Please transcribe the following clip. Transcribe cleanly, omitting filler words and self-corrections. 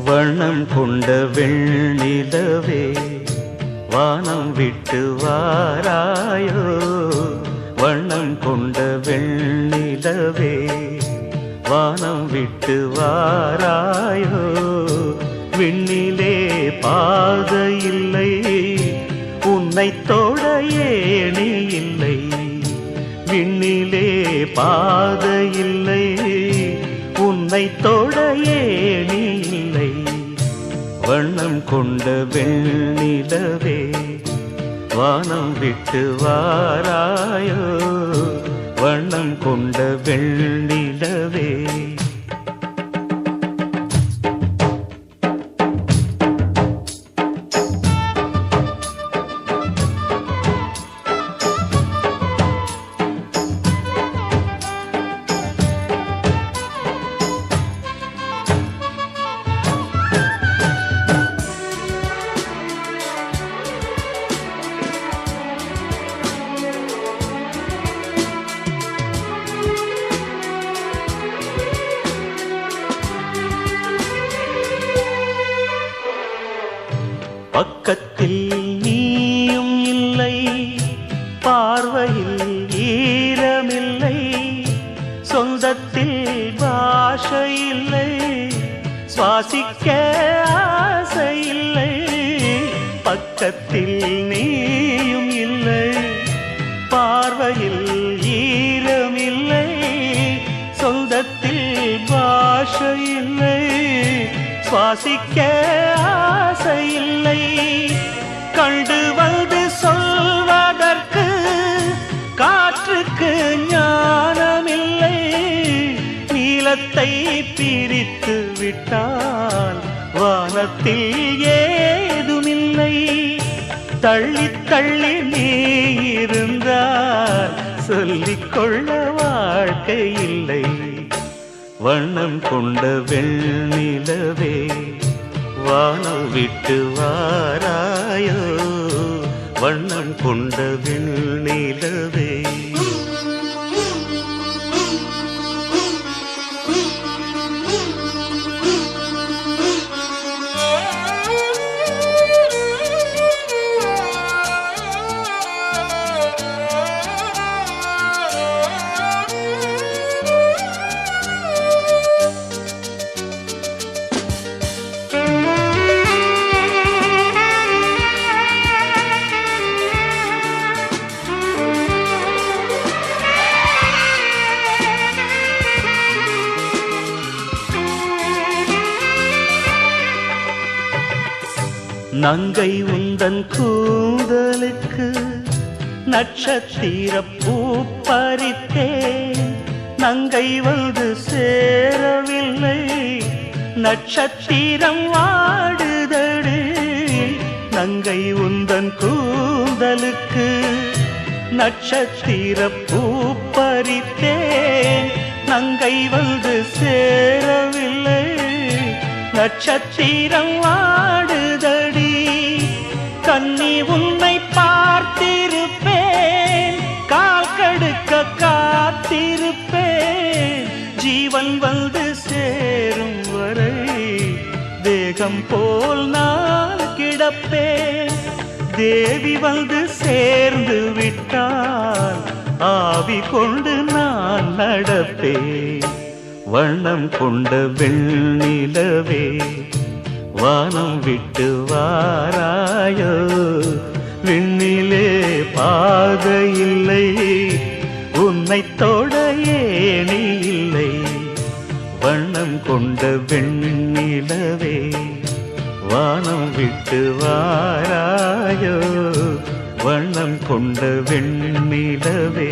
வண்ணம் கொண்ட வெண்ணிலவே வானம் விட்டு வாராயோ, வண்ணம் கொண்ட வெண்ணிலவே வானம் விட்டு வாராயோ. விண்ணிலே பாதை இல்லை, உன்னை தொட ஏணி இல்லை. விண்ணிலே பாதை இல்லை, உன்னை தொட ஏணி இல்லை. வண்ணம் கொண்ட வெண்ணிலவே வானம் விட்டு வாராயோ, வண்ணம் கொண்ட வெண்ணிலவே. பக்கத்தில் நீயும் இல்லை, பார்வையில் ஈரமில்லை. சொந்தத்தில் பாஷை இல்லை, சுவாசிக்க ஆசை இல்லை. பக்கத்தில் நீயும் இல்லை, பார்வையில் ஈரமில்லை. சொந்தத்தில் பாஷை இல்லை, சுவாசிக்க ஆசை இல்லை. கண்டு வந்து சொல்வதற்கு காற்றுக்கு ஞானமில்லை. நீலத்தை பிரித்து விட்டால் வானத்தில் ஏதுமில்லை. தள்ளி தள்ளி நீ இருந்தால் சொல்லிக்கொள்ள வாழ்க்கை இல்லை. வண்ணம் கொண்ட வெண்ணிலவே வானம் விட்டு வாராயோ, வண்ணம் கொண்ட வெண்ணிலவே. நங்கை உந்தன் கூந்தலுக்கு நட்சத்திர பூ பறித்தேன். நங்கை வந்து சேரவில்லை, நட்சத்திரம் வாடுதடு. நங்கை உந்தன் கூந்தலுக்கு நட்சத்திர பூ பறித்தேன். நங்கை வந்து சேரவில்லை, நட்சத்திரம் வாடுதடி. கண்ணி உன்னை பார்த்திருப்பேன், கால் கடுக்க காத்திருப்பேன். ஜீவன் வந்து சேரும் வரை தேகம் போல் நான் கிடப்பேன். தேவி வந்து சேர்ந்து விட்டால் ஆவி கொண்டு நான் நடப்பேன். வண்ணம் கொண்ட வெண்ணிலவே வானம் விட்டு வாராயோ, விண்ணிலே பாதை இல்லை, உன்னை தொட ஏணி இல்லை. வண்ணம் கொண்ட வெண்ணிலவே வானம் விட்டு வாராயோ, வண்ணம் கொண்ட வெண்ணிலவே.